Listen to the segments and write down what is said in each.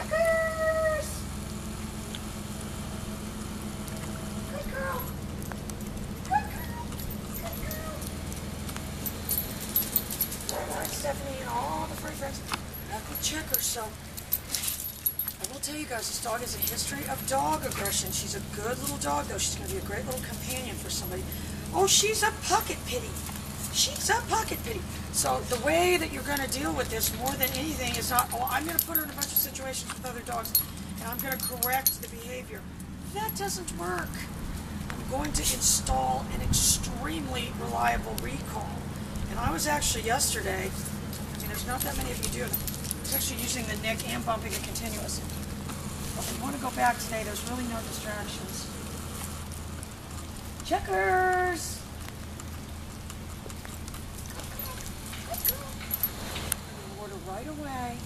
Checkers! Good girl. Good girl. Good girl. All right, Stephanie and all the furry friends. Back with Checkers. So, I will tell you guys, this dog has a history of dog aggression. She's a good little dog, though. She's going to be a great little companion for somebody. Oh, she's a pocket pitty. She's a pocket pitty. So the way that you're going to deal with this more than anything is not, oh, I'm going to put her in a bunch of situations with other dogs and I'm going to correct the behavior. That doesn't work. I'm going to install an extremely reliable recall. And I was actually yesterday, I mean, there's not that many of you do it. I was actually using the nick and bumping it continuous. But we want to go back today. There's really no distractions. Checkers! Right away.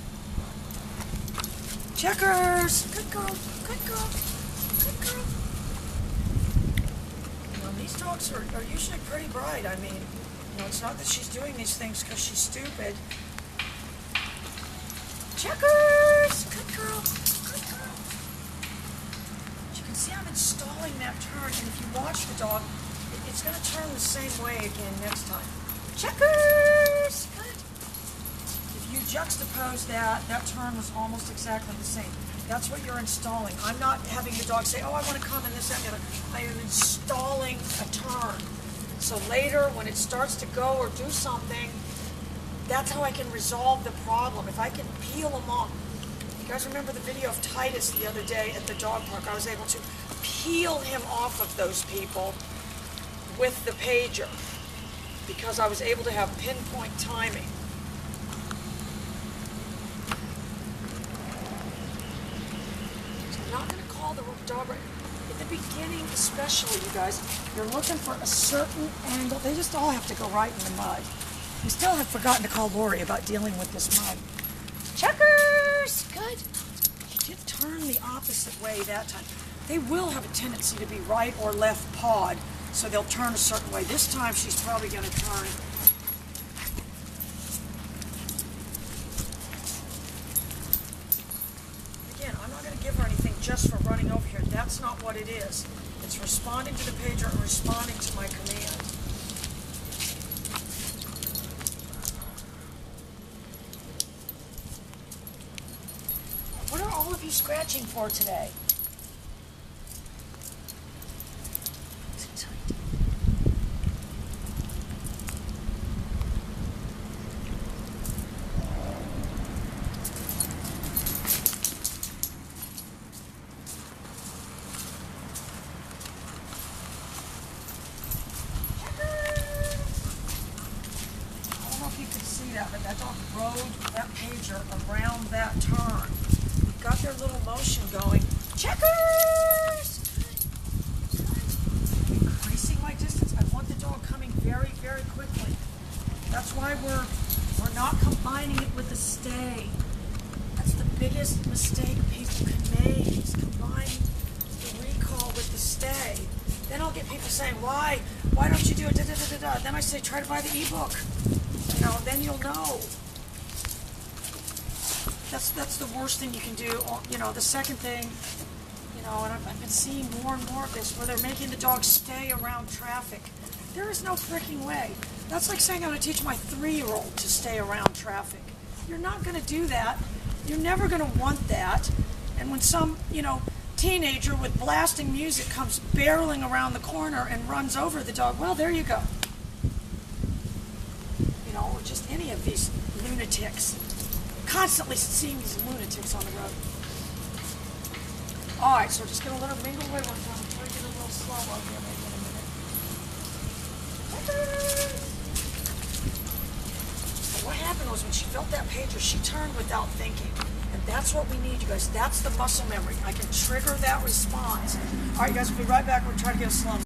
Checkers! Good girl, good girl, good girl. You know, these dogs are usually pretty bright. I mean, you know, it's not that she's doing these things because she's stupid. Checkers! Good girl, good girl. As you can see, I'm installing that turn, and if you watch the dog, it's going to turn the same way again next time. Checkers! Good. You juxtapose that turn was almost exactly the same. That's what you're installing. I'm not having the dog say, oh, I want to come in this, that, and the other. I am installing a turn. So later, when it starts to go or do something, that's how I can resolve the problem. If I can peel them off. You guys remember the video of Titus the other day at the dog park? I was able to peel him off of those people with the pager because I was able to have pinpoint timing. Not going to call the dog right. At the beginning especially, you guys, you're looking for a certain angle. They just all have to go right in the mud. We still have forgotten to call Lori about dealing with this mud. Checkers! Good. She did turn the opposite way that time. They will have a tendency to be right or left pawed, so they'll turn a certain way. This time she's probably going to turn. Give her anything just for running over here. That's not what it is. It's responding to the pager and responding to my command. What are all of you scratching for today? Is it tight? That, but that dog rode that pager around that turn. We've got their little motion going. Checkers! Increasing my distance. I want the dog coming very, very quickly. That's why we're not combining it with the stay. That's the biggest mistake people can make, is combining the recall with the stay. Then I'll get people saying, why don't you do it? Da, da, da, da, da. Then I say, try to buy the ebook. You know, then you'll know. That's the worst thing you can do. You know, the second thing, you know, and I've been seeing more and more of this, where they're making the dog stay around traffic. There is no freaking way. That's like saying I'm going to teach my 3-year-old to stay around traffic. You're not going to do that. You're never going to want that. And when some, you know, teenager with blasting music comes barreling around the corner and runs over the dog, well, there you go. Or just any of these lunatics. Constantly seeing these lunatics on the road. Alright, so just going to let her mingle away. We're going to try to get a little slow up here maybe in a minute. So what happened was when she felt that pager, she turned without thinking. And that's what we need, you guys. That's the muscle memory. I can trigger that response. Alright, you guys, we'll be right back. We're trying to get a slow.